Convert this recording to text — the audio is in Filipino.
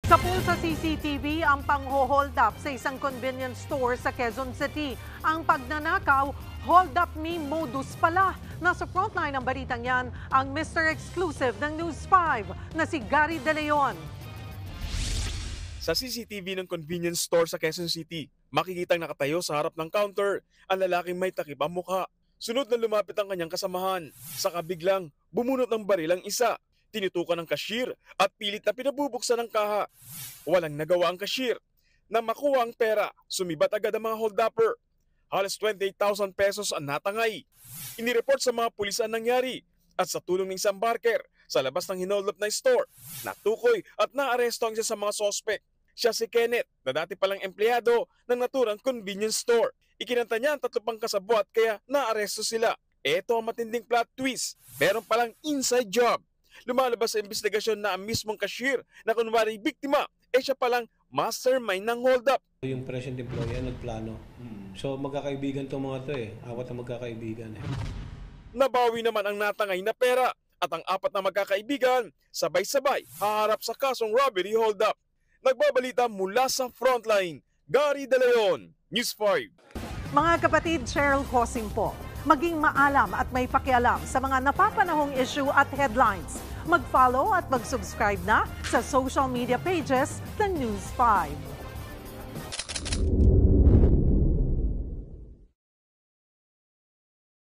Sa pool sa CCTV, ang pang-hold up sa isang convenience store sa Quezon City. Ang pagnanakaw, hold up me modus pala. Nasa frontline ng balitang yan, ang Mr. Exclusive ng News 5 na si Gary De Leon. Sa CCTV ng convenience store sa Quezon City, makikitang nakatayo sa harap ng counter ang lalaking may takip ang mukha. Sunod na lumapit ang kanyang kasamahan. Saka biglang bumunot ng baril ang isa. Tinutukan ng cashier at pilit na pinabubuksan ng kaha. Walang nagawa ang cashier. Na makuha ang pera, sumibat agad ang mga hold-upper. Halos 28,000 pesos ang natangay. Inireport sa mga pulis ang nangyari at sa tulong ng isang barker sa labas ng hinold up na store, natukoy at naaresto ang isa sa mga sospek. Siya si Kenneth, na dati palang empleyado ng naturang convenience store. Ikinanta niya ang 3 pang kasabwat kaya naaresto sila. Ito ang matinding plot twist. Meron palang inside job. Lumalabas sa investigasyon na ang mismong cashier na kunwari biktima, siya palang mastermind ng hold-up. Yung present employee nagplano. So magkakaibigan itong mga to Awat na magkakaibigan Nabawi naman ang natangay na pera at ang 4 na magkakaibigan sabay-sabay haharap sa kasong robbery hold-up. Nagbabalita mula sa frontline, Gary De Leon, News 5. Mga kapatid, Cheryl Cosing po. Maging maalam at may pakialam sa mga napapanahong issue at headlines. Mag-follow at mag-subscribe na sa social media pages ng News 5.